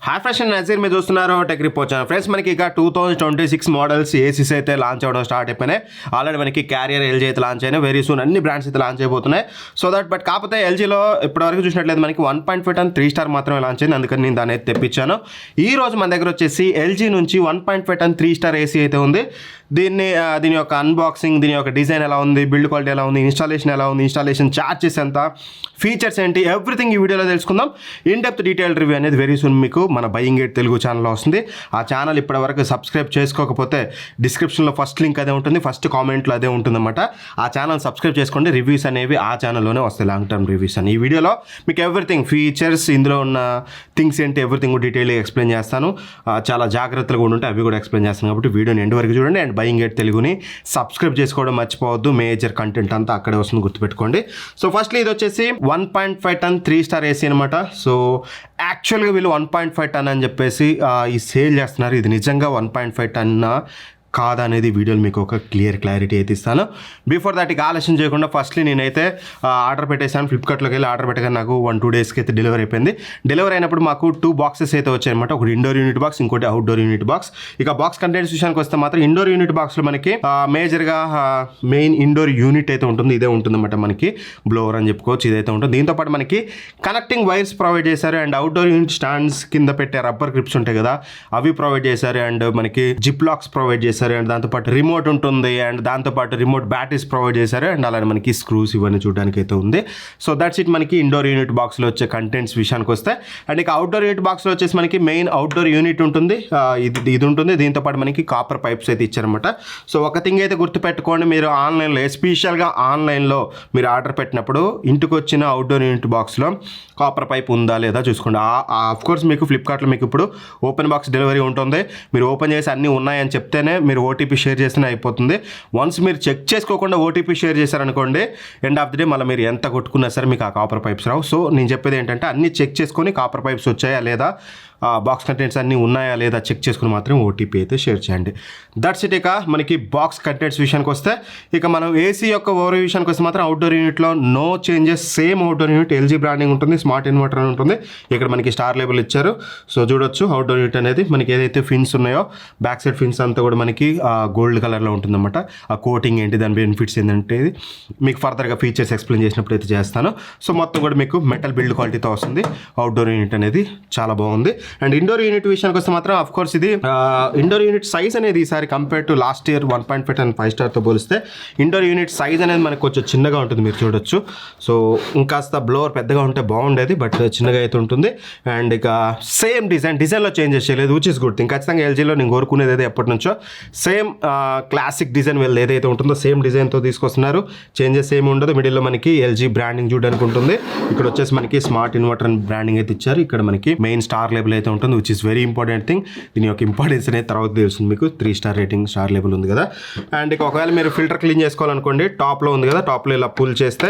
Hi friends, Nazir మీరు చూస్తున్నారు tech report channel. Friends, మనకి ఇక 2026 మోడల్స్ ఏసీస్ అయితే లాంచ్ అవ్వడం స్టార్ట్ అయిపోయినాయి. ఆల్రెడీ మనకి క్యారియర్ ఎల్జీ అయితే లాంచ్ అయినాయి. వెరీ సూన్ అన్ని బ్రాండ్స్ అయితే లాంచ్ అయిపోతున్నాయి. బట్ కాకపోతే ఎల్జీలో ఇప్పటివరకు చూసినట్లయితే మనకి 1.5 టన్ 3 స్టార్ మాత్రమే లాంచ్ అయింది. అందుకని నేను దాన్ని అయితే తెప్పించాను. ఈ రోజు మన దగ్గర వచ్చేసి ఎల్జీ నుంచి 1.5 టన్ 3 స్టార్ ఏసీ అయితే ఉంది. దీని యొక్క అన్బాక్సింగ్, దీని యొక్క డిజైన్ ఎలా ఉంది, బిల్డ్ క్వాలిటీ ఎలా ఉంది, ఇన్స్టాలేషన్ ఎలా ఉంది, ఇన్స్టాలేషన్ ఛార్జెస్ ఎంత, ఫీచర్స్ ఏంటి, ఎవ్రీథింగ్ ఈ వీడియోలో తెలుసుకుందాం. ఇన్ డెప్త్ డీటెయిల్ రివ్యూ అనేది వెరీ సూన్ మీకు మన బయింగ్ గేట్ తెలుగు ఛానల్లో వస్తుంది. ఆ ఛానల్ ఇప్పటివరకు సబ్స్క్రైబ్ చేసుకోకపోతే డిస్క్రిప్షన్లో ఫస్ట్ లింక్ అదే ఉంటుంది, ఫస్ట్ కామెంట్లో అదే ఉంటుందన్నమాట. ఆ ఛానల్ సబ్స్క్రైబ్ చేసుకోండి. రివ్యూస్ అనేవి ఆ ఛానల్లోనే వస్తాయి, లాంగ్ టర్మ్ రివ్యూస్ అని. ఈ వీడియోలో మీకు ఎవ్రీథింగ్, ఫీచర్స్, ఇందులో ఉన్న థింగ్స్ ఏంటి, ఎవ్రీథింగ్ డీటెయిల్గా ఎక్స్ప్లెయిన్ చేస్తాను. చాలా జాగ్రత్తగా కూడా ఉంటాయి, అవి కూడా ఎక్స్ప్లెయిన్ చేస్తాను. కాబట్టి వీడియోని ఎండ్ వరకు చూడండి. అండ్ బయింగ్ గేట్ తెలుగుని సబ్స్క్రైబ్ చేసుకోవడం మర్చిపోవద్దు. మేజర్ కంటెంట్ అంతా అక్కడే వస్తుంది, గుర్తుపెట్టుకోండి. ఫస్ట్లీ ఇది వచ్చేసి 1.5 టన్ 3 స్టార్ ఏసీ అనమాట. యాక్చువల్గా వీళ్ళు 1.5 టన్ అని చెప్పేసి ఈ సేల్ చేస్తున్నారు. ఇది నిజంగా 1.5 టన్ కాదా అనేది వీడియోలో మీకు ఒక క్లారిటీ అయితే ఇస్తాను. బిఫోర్ దాట్ ఇక ఆలస్యం చేయకుండా ఫస్ట్లీ నేనైతే ఆర్డర్ పెట్టేసాను. ఫ్లిప్కార్ట్లోకి వెళ్ళి ఆర్డర్ పెట్టగానే నాకు 1-2 డేస్కి అయితే డెలివరీ అయిపోయింది. డెలివరీ అయినప్పుడు మాకు 2 బాక్సెస్ అయితే వచ్చాయన్నమాట. ఒకటి ఇండోర్ యూనిట్ బాక్స్, ఇంకోటి అవుట్డోర్ యూనిట్ బాక్స్. ఇక బాక్స్ కంటెంట్స్ విషయానికి వస్తే మాత్రం ఇండోర్ యూనిట్ బాక్స్లో మనకి మేజర్గా మెయిన్ ఇండోర్ యూనిట్ అయితే ఉంటుంది. ఇదే ఉంటుందన్నమాట, మనకి బ్లోవర్ అని చెప్పుకోవచ్చు. ఇదైతే ఉంటుంది. దీంతోపాటు మనకి కనెక్టింగ్ వైర్స్ ప్రొవైడ్ చేశారు. అండ్ అవుట్డోర్ యూనిట్ స్టాండ్స్ కింద పెట్టే రబ్బర్ గ్రిప్స్ ఉంటాయి కదా, అవి ప్రొవైడ్ చేశారు. అండ్ మనకి జిప్ లాక్స్ ప్రొవైడ్ చేశారు. అండ్ దాంతోపాటు రిమోట్ ఉంటుంది. అండ్ దాంతోపాటు రిమోట్ బ్యాటరీస్ ప్రొవైడ్ చేశారు. అండ్ అలానే మనకి స్క్రూస్ ఇవన్నీ చూడడానికి అయితే ఉంది. దట్స్ ఇట్ మనకి ఇండోర్ యూనిట్ బాక్స్లో వచ్చే కంటెంట్స్ విషయానికి వస్తే. అండ్ ఇక అవుట్డోర్ యూనిట్ బాక్స్లో వచ్చేసి మనకి మెయిన్ అవుట్డోర్ యూనిట్ ఉంటుంది, ఇది ఉంటుంది. దీంతోపాటు మనకి కాపర్ పైప్స్ అయితే ఇచ్చారనమాట. ఒక థింగ్ అయితే గుర్తుపెట్టుకోండి, మీరు ఆన్లైన్లో, ఎస్పెషల్గా ఆన్లైన్లో మీరు ఆర్డర్ పెట్టినప్పుడు ఇంటికి వచ్చిన అవుట్డోర్ యూనిట్ బాక్స్లో కాపర్ పైప్ ఉందా లేదా చూసుకోండి. ఆఫ్ కోర్స్ మీకు ఫ్లిప్కార్ట్లో మీకు ఇప్పుడు ఓపెన్ బాక్స్ డెలివరీ ఉంటుంది. మీరు ఓపెన్ చేసి అన్నీ ఉన్నాయని చెప్తేనే మీరు ఓటీపీ షేర్ చేస్తేనే అయిపోతుంది. వన్స్ మీరు చెక్ చేసుకోకుండా ఓటీపీ షేర్ చేశారనుకోండి, ఎండ్ ఆఫ్ ది డే మళ్ళీ మీరు ఎంత కొట్టుకున్నా సరే మీకు ఆ కాపర్ పైప్స్ రావు. నేను చెప్పేది ఏంటంటే అన్నీ చెక్ చేసుకొని కాపర్ పైప్స్ వచ్చాయా లేదా, బాక్స్ కంటెంట్స్ అన్నీ ఉన్నాయా లేదా చెక్ చేసుకుని మాత్రం ఓటీపీ అయితే షేర్ చేయండి. That's it. ఇక మనకి బాక్స్ కంటెంట్స్ విషయానికి వస్తే, ఇక మనం ఏసీ యొక్క ఓవర్ విషయానికి వస్తే మాత్రం అవుట్డోర్ యూనిట్లో no changes, same outdoor unit LG branding ఉంటుంది, స్మార్ట్ ఇన్వర్టర్ అని ఉంటుంది. ఇక్కడ మనకి స్టార్ లేబుల్ ఇచ్చారు. చూడొచ్చు అవుట్డోర్ యూనిట్ అనేది మనకి ఏదైతే ఫిన్స్ ఉన్నాయో, బ్యాక్ సైడ్ ఫిన్స్ అంతా కూడా మనకి గోల్డ్ కలర్లో ఉంటుందన్నమాట. ఆ కోటింగ్ ఏంటి, దాని బెనిఫిట్స్ ఏంటంటే మీకు ఫర్దర్గా ఫీచర్స్ ఎక్స్ప్లెయిన్ చేసినప్పుడు అయితే చేస్తాను. మొత్తం కూడా మీకు మెటల్ బిల్డ్ క్వాలిటీతో వస్తుంది. అవుట్డోర్ యూనిట్ అనేది చాలా బాగుంది. అండ్ ఇండోర్ యూనిట్ విషయానికి వస్తే మాత్రం ఆఫ్ కోర్స్ ఇది ఇండోర్ యూనిట్ సైజ్ అనేది ఈసారి కంపేర్ టు లాస్ట్ ఇయర్ 1.5 టన్ 5 స్టార్తో పోలిస్తే ఇండోర్ యూనిట్ సైజ్ అనేది మనకు కొంచెం చిన్నగా ఉంటుంది, మీరు చూడొచ్చు. ఇంకాస్త బ్లోవర్ పెద్దగా ఉంటే బాగుండేది, బట్ చిన్నగా అయితే ఉంటుంది. అండ్ ఇక సేమ్ డిజైన్లో చేంజెస్ చేయలేదు, విచ్ ఇస్ గుడ్ థింగ్. ఖచ్చితంగా ఎల్జీలో నేను కోరుకునేది అయితే ఎప్పటి నుంచో సేమ్ క్లాసిక్ డిజైన్ వీళ్ళు ఏదైతే ఉంటుందో సేమ్ డిజైన్తో తీసుకొస్తున్నారు. చేంజెస్ ఏమి ఉండదు. మిడిల్లో మనకి ఎల్జీ బ్రాండింగ్ చూడడానికి ఉంటుంది. ఇక్కడ వచ్చేసి మనకి స్మార్ట్ ఇన్వర్టర్ బ్రాండింగ్ అయితే ఇచ్చారు. ఇక్కడ మనకి మెయిన్ స్టార్ లేబుల్ అయితే ఉంటుంది, which is very important thing. దీని యొక్క ఇంపార్టెన్స్ అనేది తర్వాత తెలుస్తుంది మీకు. 3 స్టార్ రేటింగ్, స్టార్ లేబుల్ ఉంది కదా. అండ్ ఇక ఒకవేళ మీరు ఫిల్టర్ క్లీన్ చేసుకోవాలనుకోండి, టాప్లో ఉంది కదా, టాప్లో ఇలా పుల్ చేస్తే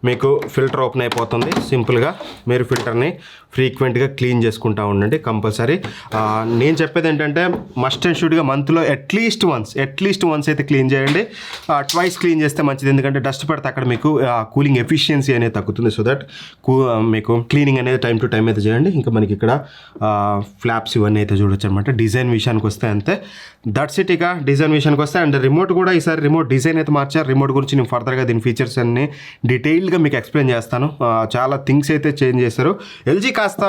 మీకు ఫిల్టర్ ఓపెన్ అయిపోతుంది. సింపుల్గా మీరు ఫిల్టర్ని ఫ్రీక్వెంట్గా క్లీన్ చేసుకుంటూ ఉండండి కంపల్సరీ. నేను చెప్పేది ఏంటంటే మస్ట్ అండ్ షుడ్గా మంత్లో అట్లీస్ట్ వన్స్ అయితే క్లీన్ చేయండి. ట్వైస్ క్లీన్ చేస్తే మంచిది, ఎందుకంటే డస్ట్ పడితే అక్కడ మీకు కూలింగ్ ఎఫిషియన్సీ అనేది తగ్గుతుంది. దట్ మీకు క్లీనింగ్ అనేది టైం టు టైం అయితే చేయండి. ఇంకా మనకి ఇక్కడ ఫ్లాప్స్ ఇవన్నీ అయితే చూడొచ్చు అనమాట. డిజైన్ విషయానికి వస్తే అంతే. That's it. ఇక డిజైన్ విషయానికి వస్తే, అండ్ రిమోట్ కూడా ఈసారి రిమోట్ డిజైన్ అయితే మార్చారు. రిమోట్ గురించి నేను ఫర్దర్గా దీని ఫీచర్స్ అన్ని డీటెయిల్గా మీకు ఎక్స్ప్లెయిన్ చేస్తాను. చాలా థింగ్స్ అయితే చేంజ్ చేశారు. ఎల్జీ కాస్త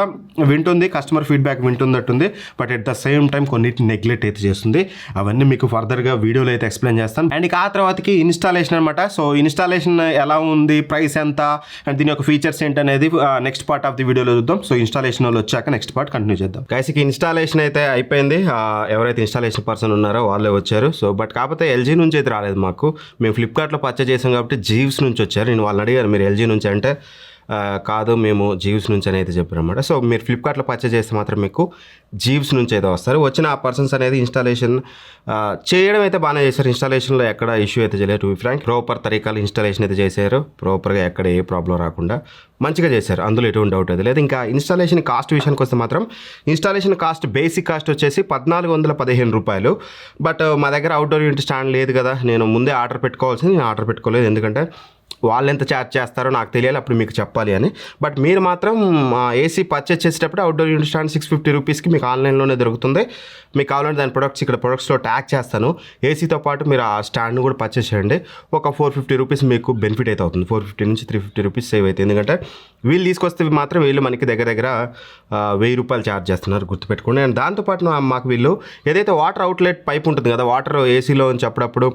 వింటుంది, కస్టమర్ ఫీడ్బ్యాక్ వింటున్నట్టుంది, but at the same time కొన్నిటిని నెగ్లెక్ట్ అయితే చేస్తుంది. అవన్నీ మీకు ఫర్దర్గా వీడియోలో అయితే ఎక్స్ప్లెయిన్ చేస్తాను. అండ్ ఇక ఆ తర్వాతకి ఇన్స్టాలేషన్ అనమాట. ఇన్స్టాలేషన్ ఎలా ఉంది, ప్రైస్ ఎంత, అండ్ దీని యొక్క ఫీచర్స్ ఏంటనేది నెక్స్ట్ పార్ట్ ఆఫ్ ది వీడియోలో చూద్దాం. ఇన్స్టాలేషన్ వాళ్ళు వచ్చాక నెక్స్ట్ పార్ట్ కంటిన్యూ చేద్దాం. గైస్కి ఇన్స్టాలేషన్ అయితే అయిపోయింది. ఎవరైతే ఇన్స్టాలేషన్ పర్సన్ ఉన్నారో వాళ్ళే వచ్చారు. బట్ కాకపోతే ఎల్జీ నుంచి అయితే రాలేదు మాకు. మేము ఫ్లిప్కార్ట్లో పర్చేజ్ చేసాం కాబట్టి జీవ్స్ నుంచి వచ్చారు. నేను వాళ్ళని అడిగాను, మీరు ఎల్జీ నుంచి అంటే కాదు మేము జీవ్స్ నుంచి అని అయితే చెప్పారన్నమాట. మీరు ఫ్లిప్కార్ట్లో పర్చేజ్ చేస్తే మాత్రం మీకు జీవ్స్ నుంచి అయితే వస్తారు. వచ్చిన ఆ పర్సన్స్ అనేది ఇన్స్టాలేషన్ చేయడం అయితే బాగానే చేశారు. ఇన్స్టాలేషన్లో ఎక్కడ ఇష్యూ అయితే చేయలేదు. టు బి ఫ్రాంక్ ప్రాపర్ తరీకాలు ఇన్స్టాలేషన్ అయితే చేశారు. ప్రాపర్గా ఎక్కడ ఏ ప్రాబ్లం రాకుండా మంచిగా చేశారు. అందులో ఎటువంటి డౌట్ అయితే లేదు. ఇంకా ఇన్స్టాలేషన్ కాస్ట్ విషయానికి వస్తే మాత్రం ఇన్స్టాలేషన్ కాస్ట్, బేసిక్ కాస్ట్ వచ్చేసి 1415 రూపాయలు. బట్ మా దగ్గర అవుట్డోర్ యూనిట్ స్టాండ్ లేదు కదా, నేను ముందే ఆర్డర్ పెట్టుకోవాల్సింది. నేను ఆర్డర్ పెట్టుకోలేదు, ఎందుకంటే వాళ్ళు ఎంత ఛార్జ్ చేస్తారో నాకు తెలియాలి, అప్పుడు మీకు చెప్పాలి అని. బట్ మీరు మాత్రం ఏసీ పర్చేస్ చేసేటప్పుడు అవుట్డోర్ యూనిట్ స్టాండ్ 650 రూపీస్కి మీకు ఆన్లైన్లోనే దొరుకుతుంది. మీకు కావాలంటే దాని ప్రొడక్ట్స్లో ట్యాగ్ చేస్తాను. ఏసీతో పాటు మీరు ఆ స్టాండ్ను కూడా పర్చేస్ చేయండి. ఒక 450 రూపీస్ మీకు బెనిఫిట్ అయితే అవుతుంది. 450 నుంచి 350 రూపీస్ సేవ్ అవుతుంది. ఎందుకంటే వీళ్ళు తీసుకొస్తే మాత్రం వీళ్ళు మనకి దగ్గర 1000 రూపాయలు ఛార్జ్ చేస్తున్నారు, గుర్తుపెట్టుకోండి. అండ్ దాంతోపాటు మాకు వీళ్ళు ఏదైతే వాటర్ అవుట్లెట్ పైప్ ఉంటుంది కదా, వాటర్ ఏసీలో నుంచి అప్పుడప్పుడు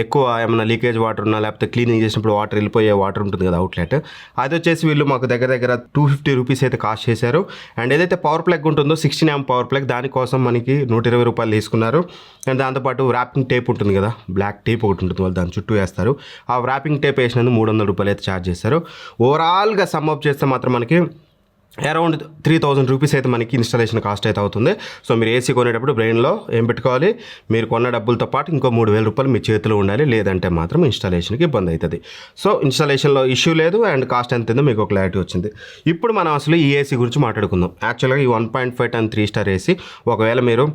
ఎక్కువ ఏమైనా లీకేజ్ వాటర్ ఉన్నా లేకపోతే క్లీనింగ్ చేసినప్పుడు వాటర్ వెళ్ళిపోయే వాటర్ ఉంటుంది కదా అవుట్లెట్, అది వచ్చేసి వీళ్ళు మాకు దగ్గర 250 రూపీస్ అయితే కాస్ట్ చేశారు. అండ్ ఏదైతే పవర్ ప్లగ్ ఉంటుందో 16 amp పవర్ ప్లగ్, దానికోసం మనకి 120 రూపాయలు తీసుకున్నారు. అండ్ దాంతోపాటు వ్రాపింగ్ టేప్ ఉంటుంది కదా, బ్లాక్ టేప్ ఒకటి ఉంటుంది, వాళ్ళు దాని చుట్టూ వేస్తారు. ఆ వ్రాపింగ్ టేప్ వేసినందుకు 300 రూపాయలు అయితే ఛార్జ్ చేశారు. ఓవరాల్గా సమ్ అప్ చేస్తే మాత్రం మనకి అరౌండ్ 3000 రూపీస్ అయితే మనకి ఇన్స్టాలేషన్ కాస్ట్ అయితే అవుతుంది. సో మీరు ఏసీ కొనేటప్పుడు బ్రెయిన్లో ఏం పెట్టుకోవాలి, మీరు కొన్న డబ్బులతో పాటు ఇంకో 3000 రూపాయలు మీ చేతిలో ఉండాలి, లేదంటే మాత్రం ఇన్స్టాలేషన్కి ఇబ్బంది అవుతుంది. సో ఇన్స్టాలేషన్లో ఇష్యూ లేదు అండ్ కాస్ట్ ఎంత ఉందో మీకు క్లారిటీ వచ్చింది. ఇప్పుడు మనం అసలు ఈ ఏసీ గురించి మాట్లాడుకుందాం. యాక్చువల్గా ఈ 1.5 టన్ 3 స్టార్ ఏసీ ఒకవేళ మీరు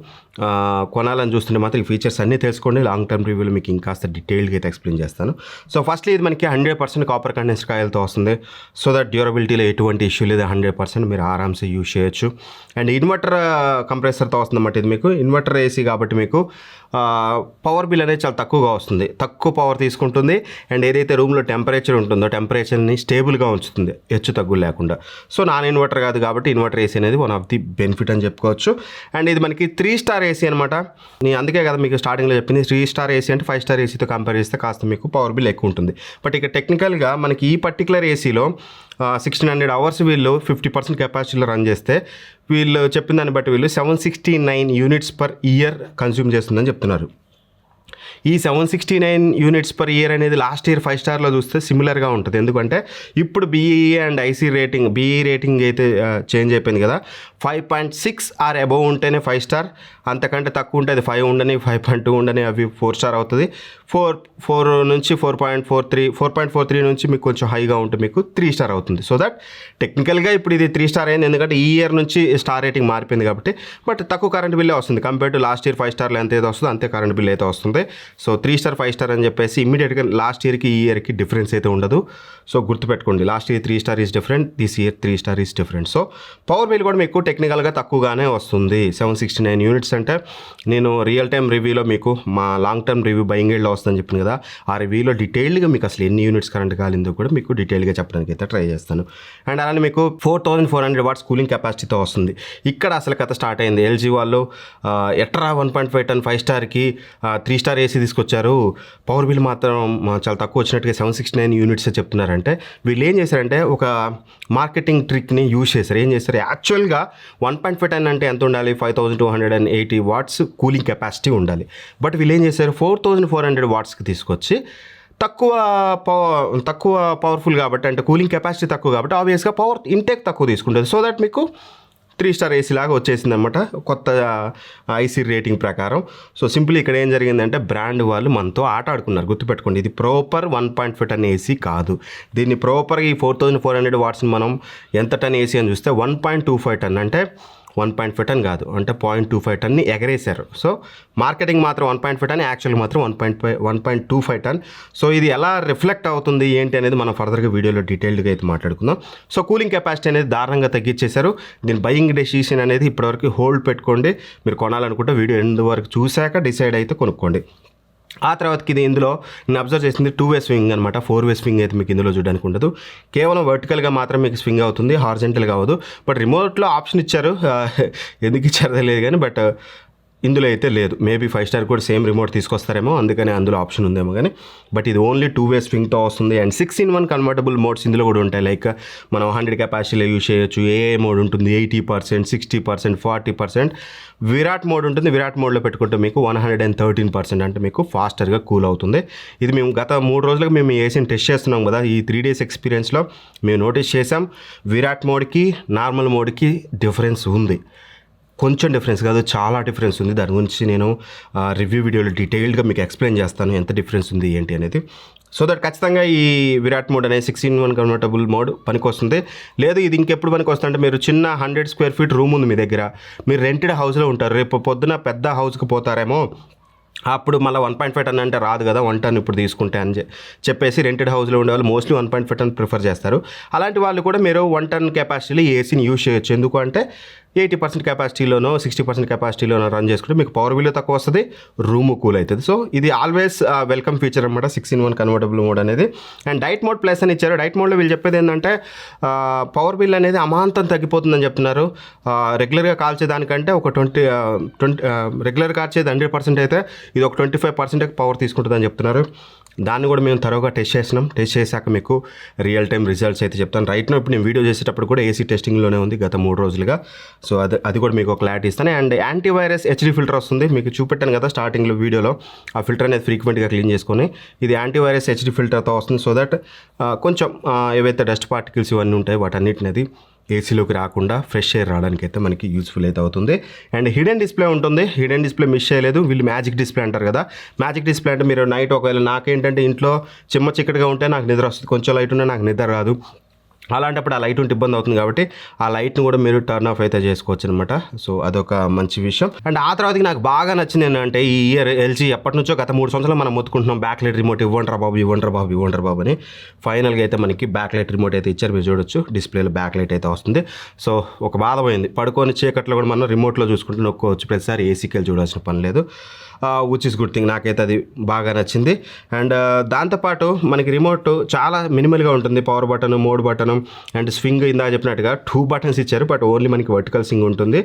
కొనాలని చూస్తుంటే మాత్రం ఈ ఫీచర్స్ అన్నీ తెలుసుకోండి. లాంగ్ టర్మ్ రివ్యూలో మీకు ఇంకాస్త డీటెయిల్గా అయితే ఎక్స్ప్లెయిన్ చేస్తాను. సో ఫస్ట్లీ ఇది మనకి 100% కాపర్ కండెన్స్డ్ కాయిల్తో వస్తుంది. సో దట్ డ్యూరబిలిటీలో ఎటువంటి ఇష్యూ లేదు, 100% మీరు ఆరామ్సే యూజ్ చేయొచ్చు. అండ్ ఇన్వర్టర్ కంప్రెసర్తో వస్తుందన్నమాట. ఇది మీకు ఇన్వర్టర్ ఏసీ కాబట్టి మీకు పవర్ బిల్ అనేది చాలా తక్కువగా వస్తుంది, తక్కువ పవర్ తీసుకుంటుంది. అండ్ ఏదైతే రూమ్లో టెంపరేచర్ ఉంటుందో టెంపరేచర్ని స్టేబుల్గా ఉంచుతుంది, హెచ్చు తగ్గులు లేకుండా. సో నాన్ ఇన్వర్టర్ కాదు కాబట్టి ఇన్వర్టర్ ఏసీ అనేది వన్ ఆఫ్ ది బెనిఫిట్ అని చెప్పుకోవచ్చు. అండ్ ఇది మనకి 3 స్టార్ ఏసీ అనమాట. నేను అందుకే కదా మీకు స్టార్టింగ్లో చెప్పింది 3 స్టార్ ఏసీ అంటే 5 స్టార్ ఏసీతో కంపేర్ చేస్తే కాస్త మీకు పవర్ బిల్ ఎక్కువ ఉంటుంది. బట్ ఇక టెక్నికల్గా మనకి ఈ పర్టికులర్ ఏసీలో 1600 అవర్స్ వీళ్ళు 50% కెపాసిటీలో రన్ చేస్తే వీళ్ళు చెప్పిన దాన్ని బట్టి వీళ్ళు 769 యూనిట్స్ పర్ ఇయర్ కన్స్యూమ్ చేస్తుందని చెప్తున్నారు. ఈ 769 యూనిట్స్ పర్ ఇయర్ అనేది లాస్ట్ ఇయర్ 5 స్టార్లో చూస్తే సిమిలర్గా ఉంటుంది. ఎందుకంటే ఇప్పుడు BE and IC rating, BE rating అయితే చేంజ్ అయిపోయింది కదా, 5.6 ఆర్ అబోవ్ ఉంటేనే 5 స్టార్, అంతకంటే తక్కువ ఉంటే అది 5 ఉండని, 5.2 ఉండని అవి 4 స్టార్ అవుతుంది. 4 నుంచి 4.43 నుంచి మీకు కొంచెం హైగా ఉంటే మీకు 3 స్టార్ అవుతుంది. సో దట్ టెక్నికల్గా ఇప్పుడు ఇది 3 స్టార్ అయింది, ఎందుకంటే ఈ ఇయర్ నుంచి స్టార్ రేటింగ్ మారిపోయింది కాబట్టి. బట్ తక్కువ కరెంట్ బిల్లే వస్తుంది కంపేర్ టు లాస్ట్ ఇయర్ 5 స్టార్లో ఎంత అయితే వస్తుందో అంతే కరెంట్ బిల్ అయితే వస్తుంది. సో 3 స్టార్ 5 స్టార్ అని చెప్పేసి ఇమ్మీడియట్గా లాస్ట్ ఇయర్కి ఈ ఇయర్కి డిఫరెన్స్ అయితే ఉండదు. సో గుర్తుపెట్టుకోండి, last year 3 star is different, this year 3 star is different. So power bill కూడా మీకు టెక్నికల్గా తక్కువగానే వస్తుంది. 769 యూనిట్స్ అంటే నేను రియల్ టైమ్ రివ్యూలో మీకు మా లాంగ్ టర్మ్ రివ్యూ బయింగ్ గైడ్లో వస్తుందని చెప్పాను కదా, ఆ రివ్యూలో డీటెయిల్డ్గా మీకు అసలు ఎన్ని యూనిట్స్ కరెంట్ కాలిందో కూడా మీకు డీటెయిల్గా చెప్పడానికి అయితే ట్రై చేస్తాను. అండ్ అలానే మీకు 4400 వాట్స్ కూలింగ్ కెపాసిటీతో వస్తుంది. ఇక్కడ అసలు కథ స్టార్ట్ అయింది. ఎల్జీ వాళ్ళు ఎట్రా 1.5 టన్ 5 స్టార్కి 3 స్టార్ ఏసీ తీసుకొచ్చారు, పవర్ బిల్ మాత్రం చాలా తక్కువ వచ్చినట్టుగా 769 యూనిట్స్ చెప్తున్నారంటే వీళ్ళు ఏం చేశారంటే ఒక మార్కెటింగ్ ట్రిక్ని యూజ్ చేశారు. ఏం చేశారు, యాక్చువల్గా 1.5 టన్ అంటే ఎంత ఉండాలి, 5280 వాట్స్ కూలింగ్ కెపాసిటీ ఉండాలి. బట్ వీళ్ళు ఏం చేశారు, 4400 వాట్స్కి తీసుకొచ్చి తక్కువ పవర్ఫుల్ కాబట్టి, అంటే కూలింగ్ కెపాసిటీ తక్కువ కాబట్టి ఆబ్వియస్గా పవర్ ఇంటేక్ తక్కువ తీసుకుంటుంది. సో దట్ మీకు 3 స్టార్ ఏసీ లాగా వచ్చేసింది అనమాట కొత్త ఐసీ రేటింగ్ ప్రకారం. సో సింపుల్ ఇక్కడ ఏం జరిగిందంటే బ్రాండ్ వాళ్ళు మనతో ఆట ఆడుకున్నారు. గుర్తుపెట్టుకోండి, ఇది ప్రాపర్ 1.5 టన్ ఏసీ కాదు. దీన్ని ప్రాపర్గా ఈ 4400 వాట్స్ని మనం ఎంత టన్ ఏసీ అని చూస్తే 1.25 టన్ అంటే 1.5 టన్ కాదు, అంటే 0.25 టన్ని ఎగరేశారు. సో మార్కెటింగ్ మాత్రం 1.5 టన్, యాక్చువల్ మాత్రం 1.25 టన్. సో ఇది ఎలా రిఫ్లెక్ట్ అవుతుంది ఏంటి అనేది మనం ఫర్దర్గా వీడియోలో డీటెయిల్డ్గా అయితే మాట్లాడుకుందాం. సో కూలింగ్ కెపాసిటీ అనేది దారుణంగా తగ్గించేశారు. దీని బయింగ్ డెసిషన్ అనేది ఇప్పటివరకు హోల్డ్ పెట్టుకోండి. మీరు కొనాలనుకుంటే వీడియో ఎండ్ వరకు చూశాక డిసైడ్ అయితే కొనుక్కోండి. ఆ తర్వాతకి ఇది ఇందులో నేను అబ్జర్వ్ చేసింది 2-వే స్వింగ్ అనమాట. 4-వే స్వింగ్ అయితే మీకు ఇందులో చూడడానికి ఉండదు. కేవలం వర్టికల్గా మాత్రం మీకు స్వింగ్ అవుతుంది, హారిజంటల్గా అవ్వదు. బట్ రిమోట్లో ఆప్షన్ ఇచ్చారు, ఎందుకు ఇచ్చారో తెలియదు కానీ బట్ ఇందులో అయితే లేదు. మేబీ 5 స్టార్ కూడా సేమ్ రిమోట్ తీసుకొస్తారేమో, అందుకని అందులో ఆప్షన్ ఉందేమో కానీ. బట్ ఇది ఓన్లీ 2-వే స్వింగ్తో వస్తుంది. అండ్ 6-in-1 కన్వర్టబుల్ మోడ్స్ ఇందులో కూడా ఉంటాయి. లైక్ మనం 100 కెపాసిటీలో యూజ్ చేయొచ్చు. ఏఏ మోడ్ ఉంటుంది 80%, 60%, 40%. విరాట్ మోడ్ ఉంటుంది. విరాట్ మోడ్లో పెట్టుకుంటే మీకు 113%, అంటే మీకు ఫాస్టర్గా కూల్ అవుతుంది. ఇది మేము గత 3 రోజులుగా మేము ఏసీని టెస్ట్ చేస్తున్నాం కదా, ఈ 3 days ఎక్స్పీరియన్స్లో మేము నోటీస్ చేసాం విరాట్ మోడ్కి నార్మల్ మోడ్కి డిఫరెన్స్ ఉంది. కొంచెం డిఫరెన్స్ కాదు, చాలా డిఫరెన్స్ ఉంది. దాని గురించి నేను రివ్యూ వీడియోలో డీటెయిల్డ్గా మీకు ఎక్స్ప్లెయిన్ చేస్తాను ఎంత డిఫరెన్స్ ఉంది ఏంటి అనేది. సో దట్ ఖచ్చితంగా ఈ విరాట్ మోడ్ అనేది 6-in-1 కన్వర్టబుల్ మోడ్ పనికొస్తుంది. లేదు ఇది ఇంకెప్పుడు పనికొస్తుంది అంటే మీరు చిన్న 100 square feet రూమ్ ఉంది మీ దగ్గర, మీరు రెంటెడ్ హౌస్లో ఉంటారు, రేపు పొద్దున పెద్ద హౌస్కి పోతారేమో, అప్పుడు మళ్ళీ 1.5 టన్ అంటే రాదు కదా, 1 టన్ ఇప్పుడు తీసుకుంటే అని చెప్పేసి రెంటెడ్ హౌస్లో ఉండే వాళ్ళు మోస్ట్లీ 1.5 టన్ ప్రిఫర్ చేస్తారు. అలాంటి వాళ్ళు కూడా మీరు 1 టన్ కెపాసిటీలో ఏసీని యూజ్ చేయొచ్చు. ఎందుకు అంటే 80% కెపాసిటీలోనో 60% కెపాసిటీలోనో రన్ చేసుకుంటే మీకు పవర్ బిల్ తక్కువ వస్తుంది, రూమ్ కూల్ అవుతుంది. సో ఇది ఆల్వేస్ వెల్కమ్ ఫీచర్ అనమాట 6-in-1 కన్వర్టబుల్ మోడ్ అనేది. అండ్ డైట్ మోడ్ ప్లస్ అని ఇచ్చారు. డైట్ మోడ్లో వీళ్ళు చెప్పేది ఏంటంటే పవర్ బిల్ అనేది అమాంతం తగ్గిపోతుందని చెప్తున్నారు. రెగ్యులర్గా కాల్చేదానికంటే ఒక 20 రెగ్యులర్ కాల్చేది 100% అయితే ఇది ఒక 25% పవర్ తీసుకుంటుందని చెప్తున్నారు. దాన్ని కూడా మేము త్వరగా టెస్ట్ చేసినాం. టెస్ట్ చేశాక మీకు రియల్ టైం రిజల్ట్స్ అయితే చెప్తాను. రైట్ నో ఇప్పుడు నేను వీడియో చేసేటప్పుడు కూడా ఏసీ టెస్టింగ్లోనే ఉంది గత 3 రోజులుగా. సో అది కూడా మీకు ఒక క్లారిటీ ఇస్తాను. అండ్ యాంటీవైరస్ హెచ్డి ఫిల్టర్ వస్తుంది, మీకు చూపెట్టాను కదా స్టార్టింగ్లో వీడియోలో. ఆ ఫిల్టర్ అనేది ఫ్రీక్వెంట్గా క్లీన్ చేసుకొని ఇది యాంటీవైరస్ హెచ్డి ఫిల్టర్తో వస్తుంది. సో దట్ కొంచెం ఏవైతే డస్ట్ పార్టికల్స్ ఇవన్నీ ఉంటాయో వాటన్నిటినది ఏసీలోకి రాకుండా ఫ్రెష్ ఎయిర్ రావడానికి అయితే మనకి యూస్ఫుల్ అయితే అవుతుంది. అండ్ హిడెన్ డిస్ప్లే ఉంటుంది. హిడెన్ డిస్ప్లే మిస్ చేయలేదు. వీళ్ళు మ్యాజిక్ డిస్ప్లే అంటారు కదా, మ్యాజిక్ డిస్ప్లే అంటే మీరు నైట్ ఒకవేళ నాకేంటంటే ఇంట్లో చిమ్మ చిక్కటిగా ఉంటే నాకు నిద్ర వస్తుంది, కొంచెం లైట్ ఉన్నా నాకు నిద్ర రాదు. అలాంటప్పుడు ఆ లైట్ ఉంటే ఇబ్బంది అవుతుంది కాబట్టి ఆ లైట్ని కూడా మీరు టర్న్ ఆఫ్ అయితే చేసుకోవచ్చు అనమాట. సో అదొక మంచి విషయం. అండ్ ఆ తర్వాతకి నాకు బాగా నచ్చింది ఏంటంటే ఈ ఇయర్ ఎల్జీ ఎప్పటి నుంచో గత 3 సంవత్సరాలు మనం మొత్తుకుంటున్నాం బ్యాక్ లైట్ రిమోట్ ఇవ్వండి బాబు అని. ఫైనల్గా అయితే మనకి బ్యాక్ లైట్ రిమోట్ అయితే ఇచ్చారు. మీరు చూడొచ్చు డిస్ప్లేలో బ్యాక్ లైట్ అయితే వస్తుంది. సో ఒక బాధ పోయింది, పడుకొని చీకట్లో కూడా మనం రిమోట్లో చూసుకుంటూ నొక్కోవచ్చు, ప్రతిసారి ఏసీకి వెళ్ళి చూడాల్సిన పని లేదు. విచ్ ఇస్ గుడ్ థింగ్, నాకైతే అది బాగా నచ్చింది. అండ్ దాంతోపాటు మనకి రిమోట్ చాలా మినిమల్గా ఉంటుంది. Power button, mode button and swing ఇందాక చెప్పినట్టుగా 2 బటన్స్ ఇచ్చారు, బట్ ఓన్లీ మనకి వర్టికల్ స్వింగ్ ఉంటుంది.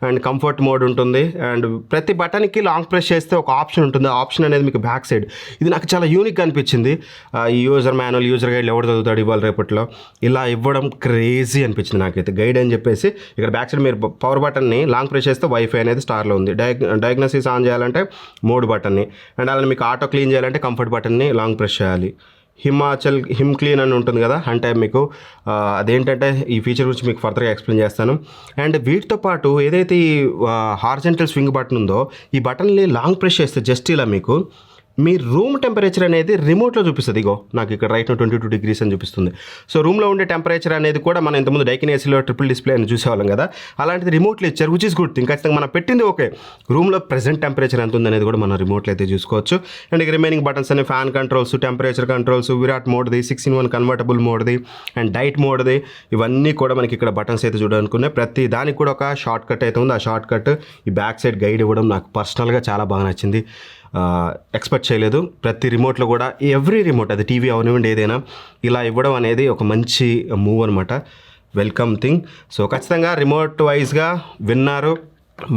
అండ్ కంఫర్ట్ మోడ్ ఉంటుంది. అండ్ ప్రతి బటన్కి లాంగ్ ప్రెస్ చేస్తే ఒక ఆప్షన్ ఉంటుంది. ఆ ఆప్షన్ అనేది మీకు బ్యాక్ సైడ్, ఇది నాకు చాలా యూనిక్గా అనిపించింది. ఈ యూజర్ మాన్యువల్, యూజర్ గైడ్ ఎవరు చదువుతాడు ఇవాళ రేపట్లో, ఇలా ఇవ్వడం క్రేజీ అనిపించింది నాకైతే. గైడ్ అని చెప్పేసి ఇక్కడ బ్యాక్ సైడ్ మీరు పవర్ బటన్ని లాంగ్ ప్రెస్ చేస్తే వైఫై అనేది స్టార్లో ఉంది. డయాగ్నోసిస్ ఆన్ చేయాలంటే మోడ్ బటన్ని, అండ్ అలా మీకు ఆటో క్లీన్ చేయాలంటే కంఫర్ట్ బటన్ని లాంగ్ ప్రెస్ చేయాలి. హిమ్ క్లీన్ అని ఉంటుంది కదా, అంటే మీకు అదేంటంటే ఈ ఫీచర్ గురించి మీకు ఫర్దర్గా ఎక్స్ప్లెయిన్ చేస్తాను. అండ్ వీటితో పాటు ఏదైతే ఈ హారిజంటల్ స్వింగ్ బటన్ ఉందో ఈ బటన్ని లాంగ్ ప్రెస్ చేస్తే జస్ట్ ఇలా మీకు మీ రూమ్ టెంపరేచర్ అనేది రిమోట్లో చూపిస్తుంది. ఇగో నాకు ఇక్కడ రైట్ 22 degrees అని చూపిస్తుంది. సో రూమ్లో ఉండే టెంపరేచర్ అనేది కూడా మనం ఇంతకుముందు డైకిన్ ఏసీలో ట్రిపుల్ డిస్ప్లే అని చూసేవాళ్ళం కదా, అలాంటిది రిమోట్లో ఇచ్చారు. Which is good thing. ఖచ్చితంగా మనం పెట్టింది ఓకే, రూమ్లో ప్రెసెంట్ టెంపరేచర్ ఎంత ఉంది అనేది కూడా మనం రిమోట్లో అయితే చూసుకోవచ్చు. అండ్ రిమైనింగ్ బటన్స్ అనే ఫ్యాన్ కంట్రోల్స్, టెంపరేచర్ కంట్రోల్స్, విరాట్ మోడ్ది, 6-in-1 కన్వర్టబుల్ మోడ్ది అండ్ డైట్ మోడ్ది, ఇవన్నీ కూడా మనకి ఇక్కడ బటన్స్ అయితే చూడాలనుకున్నాయి. ప్రతి దానికి కూడా ఒక షార్ట్ కట్ అయితే ఉంది. ఆ షార్ట్ కట్ ఈ బ్యాక్ సైడ్ గైడ్ ఇవ్వడం నాకు పర్సనల్గా చాలా బాగా నచ్చింది. ఎక్స్పెక్ట్ చేయలేదు. ప్రతి రిమోట్లో కూడా ఎవ్రీ రిమోట్, అది టీవీ అవనివ్వండి ఏదైనా, ఇలా ఇవ్వడం అనేది ఒక మంచి మూవ్ అనమాట, వెల్కమ్ థింగ్. సో ఖచ్చితంగా రిమోట్ వైజ్గా విన్నారు,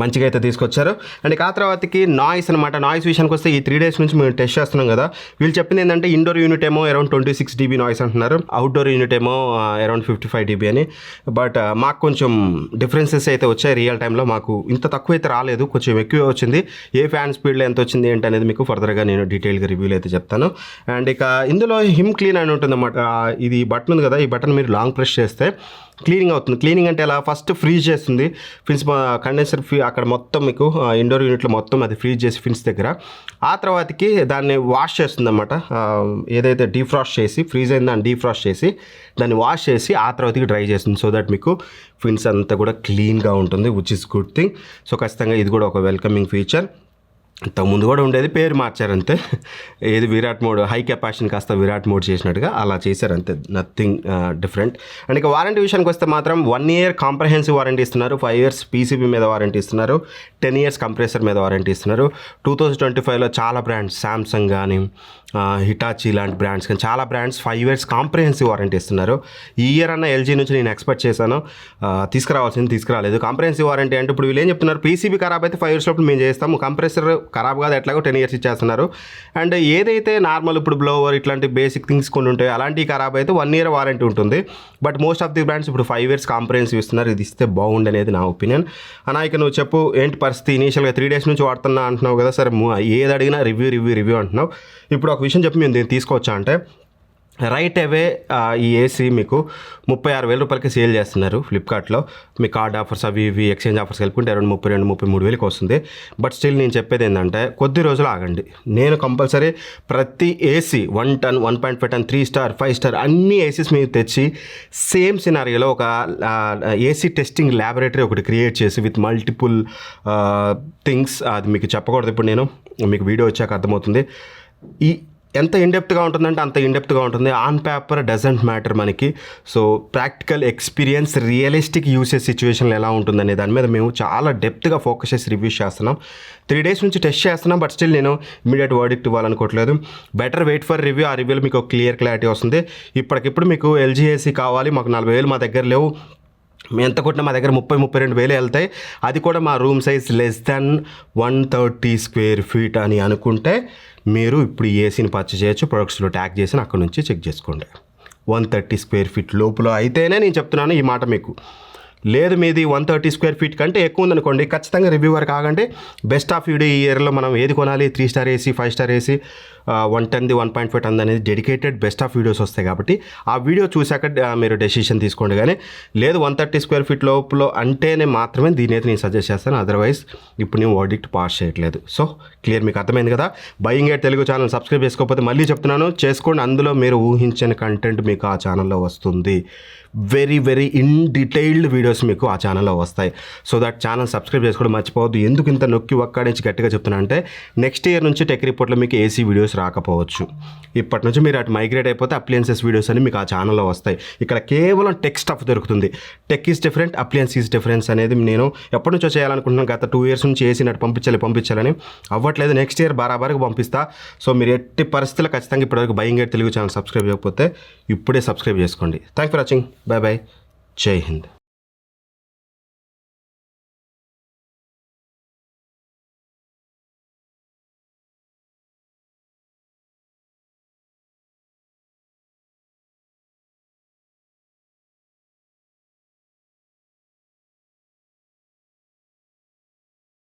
మంచిగా అయితే తీసుకొచ్చారు. అండ్ ఆ తర్వాతకి నాయిస్ అనమాట. నాయిస్ విషయానికి వస్తే ఈ 3 days నుంచి మేము టెస్ట్ చేస్తున్నాం కదా, వీళ్ళు చెప్పింది ఏంటంటే ఇండోర్ యూనిట్ ఏమో అరౌండ్ 26 dB నాయిస్ అంటున్నారు, అవుట్డోర్ యూనిట్ ఏమో అరౌండ్ 55 dB అని. బట్ మాకు కొంచెం డిఫరెన్సెస్ అయితే వచ్చాయి రియల్ టైంలో. మాకు ఇంత తక్కువ అయితే రాలేదు, కొంచెం ఎక్కువే వచ్చింది. ఏ ఫ్యాన్ స్పీడ్లో ఎంత వచ్చింది ఏంటి అనేది మీకు ఫర్దర్గా నేను డీటెయిల్గా రివ్యూలు అయితే చెప్తాను. అండ్ ఇక ఇందులో హిమ్ క్లీన్ అని ఉంటుంది అన్నమాట. ఇది బటన్ ఉంది కదా, ఈ బటన్ మీరు లాంగ్ ప్రెస్ చేస్తే క్లీనింగ్ అవుతుంది. క్లీనింగ్ అంటే ఎలా, ఫస్ట్ ఫ్రీజ్ చేస్తుంది ఫిన్స్, కండెన్సర్ అక్కడ మొత్తం మీకు ఇండోర్ యూనిట్లో మొత్తం అది ఫ్రీజ్ చేసి ఫిన్స్ దగ్గర, ఆ తర్వాతకి దాన్ని వాష్ చేస్తుంది అన్నమాట. ఏదైతే డీఫ్రాస్ట్ చేసి ఫ్రీజ్ అయిందో దాన్ని డీఫ్రాస్ట్ చేసి దాన్ని వాష్ చేసి ఆ తర్వాతకి డ్రై చేస్తుంది. సో దట్ మీకు ఫిన్స్ అంతా కూడా క్లీన్గా ఉంటుంది, which is good thing. So ఖచ్చితంగా ఇది కూడా ఒక వెల్కమింగ్ ఫీచర్. ఇంతకుముందు కూడా ఉండేది, పేరు మార్చారంతే. ఏది విరాట్ మోడ్, హై కెపాసిటీని కాస్త విరాట్ మోడ్ చేసినట్టుగా అలా చేశారంతే, నథింగ్ డిఫరెంట్. అండ్ ఇక వారంటీ విషయానికి వస్తే మాత్రం 1 year కాంప్రహెన్సివ్ వారంటీ ఇస్తున్నారు, 5 years పీసీబీ మీద వారంటీ ఇస్తున్నారు, 10 years కంప్రెసర్ మీద వారంటీ ఇస్తున్నారు. 2025లో చాలా బ్రాండ్స్, శాంసంగ్ కానీ హిటాచీ లాంటి బ్రాండ్స్ కానీ చాలా బ్రాండ్స్ 5 years కాంప్రహెన్సివ్ వారంటీ ఇస్తున్నారు. ఈ ఇయర్ అన్న ఎల్జీ నుంచి నేను ఎక్స్పెక్ట్ చేశాను, తీసుకురాలేదు. కాంప్రహెన్సివ్ వారంటీ అంటే ఇప్పుడు వీళ్ళు ఏం చెప్తున్నారు, పీసీబీ ఖరాబ్ అయితే 5 years లోపు మేము చేస్తాము, కంప్రెసర్ ఖరాబ్ కాదు ఎట్లాగో 10 years ఇచ్చేస్తున్నారు. అండ్ ఏదైతే నార్మల్ ఇప్పుడు బ్లోవర్ ఇట్లాంటి బేసిక్ థింగ్స్ కొన్ని ఉంటాయి, అలాంటివి ఖరాబ్ అయితే 1 year వారంటీ ఉంటుంది. But most of the brands ఇప్పుడు 5 years కాంప్రహెన్సివ్ ఇస్తున్నారు. ఇది ఇస్తే బాగుండు అనేది నా ఒపీనియన్. అన్నా ఇక నువ్వు చెప్పు ఏంటి పరిస్థితి, ఇనీషియల్గా 3 days నుంచి వాడుతున్నా అంటున్నావు కదా, సరే ఏది అడిగినా రివ్యూ అంటున్నావు. ఇప్పుడు ఒక విషయం చెప్పి మేము దీన్ని తీసుకోవచ్చా అంటే, రైట్ అవే ఈ ఏసీ మీకు 36,000 రూపాయలకి సేల్ చేస్తున్నారు ఫ్లిప్కార్ట్లో. మీ కార్డ్ ఆఫర్స్ అవి ఇవి ఎక్స్చేంజ్ ఆఫర్స్ కలుపుకుంటే అరౌండ్ 32,000-33,000 వస్తుంది. బట్ స్టిల్ నేను చెప్పేది ఏంటంటే కొద్ది రోజులు ఆగండి. నేను కంపల్సరీ ప్రతి AC 1 ton, 1.5 ton, 3 star, 5 star అన్ని ఏసీస్ మీరు తెచ్చి సేమ్ సినారియోలో ఒక ఏసీ టెస్టింగ్ ల్యాబొరేటరీ ఒకటి క్రియేట్ చేసి విత్ మల్టిపుల్ థింగ్స్, అది మీకు చెప్పకూడదు ఇప్పుడు నేను, మీకు వీడియో వచ్చాక అర్థమవుతుంది. ఈ ఎంత ఇన్డెప్త్గా ఉంటుందంటే అంత ఇన్డెప్త్గా ఉంటుంది. ఆన్ పేపర్ డజంట్ మ్యాటర్ మనకి. So practical experience, realistic usage సిచ్యువేషన్లో ఎలా ఉంటుందనే దాని మీద మేము చాలా డెప్త్గా ఫోకస్ చేసి రివ్యూస్ చేస్తున్నాం. 3 days నుంచి టెస్ట్ చేస్తున్నాం. బట్ స్టిల్ నేను ఇమీడియట్ వర్డిక్ట్ ఇవ్వాలనుకోవట్లేదు. Better wait for review. ఆ రివ్యూలో మీకు క్లారిటీ వస్తుంది. ఇప్పటికిప్పుడు మీకు ఎల్జీ ఏసీ కావాలి, మాకు 40,000 మా దగ్గర లేవు, మేము ఎంత కొట్టినా మా దగ్గర 30-32,000 వెళ్తాయి, అది కూడా మా room size less than 130 square feet అని అనుకుంటే మీరు ఇప్పుడు ఏసీని పర్చేస్ చేయొచ్చు. ప్రొడక్ట్స్లో ట్యాగ్ చేసి అక్కడ నుంచి చెక్ చేసుకోండి. 130 square feet లోపల అయితేనే నేను చెప్తున్నాను ఈ మాట మీకు. లేదు మీది 130 square feet కంటే ఎక్కువ ఉందనుకోండి, ఖచ్చితంగా రివ్యూవర్ కాకండి. బెస్ట్ ఆఫ్ వీడియో ఈ ఇయర్లో మనం ఏది కొనాలి, 3 star AC, 5 star AC, 110, 1.5 ton అనేది డెడికేటెడ్ బెస్ట్ ఆఫ్ వీడియోస్ వస్తాయి. కాబట్టి ఆ వీడియో చూశాక మీరు డెసిషన్ తీసుకోండి. కానీ లేదు 130 square feet లోపల అంటేనే మాత్రమే దీని అయితే నేను సజెస్ట్ చేస్తాను. అదర్వైజ్ ఇప్పుడు నేను వర్డిక్ట్ పాస్ చేయట్లేదు. సో క్లియర్, మీకు అర్థమైంది కదా. Buying at Telugu channel subscribe చేసుకోకపోతే మళ్ళీ చెప్తున్నాను, చేసుకోండి. అందులో మీరు ఊహించిన కంటెంట్ మీకు ఆ ఛానల్లో వస్తుంది. Very very in detailed videos మీకు ఆ ఛానల్లో వస్తాయి. సో దట్ ఛానల్ సబ్స్క్రైబ్ చేసుకోవడం మర్చిపోవద్దు. ఎందుకు ఇంత నొక్కి ఒక్కడించి గట్టిగా చెప్తున్నా అంటే, నెక్స్ట్ ఇయర్ నుంచి టెక్ రిపోర్ట్లో మీకు ఏసీ వీడియోస్ రాకపోవచ్చు. ఇప్పటి నుంచి మీరు అటు మైగ్రేట్ అయిపోతే అప్లియన్సెస్ వీడియోస్ అని మీకు ఆ ఛానల్లో వస్తాయి. ఇక్కడ కేవలం టెక్ స్టఫ్ దొరుకుతుంది. Tech is different, appliances is difference అనేది నేను ఎప్పటి నుంచో చేయాలనుకుంటున్నాను. గత 2 years నుంచి ఏసీ నటు పంపించాలని అవ్వట్లేదు. నెక్స్ట్ ఇయర్ బరాబరికి పంపిస్తా. సో మీరు ఎట్టి పరిస్థితుల్లో ఖచ్చితంగా ఇప్పటివరకు buying at Telugu channel subscribe చేయకపోతే ఇప్పుడే సబ్స్క్రైబ్ చేసుకోండి. Thank for watching. Bye bye. Jai Hind.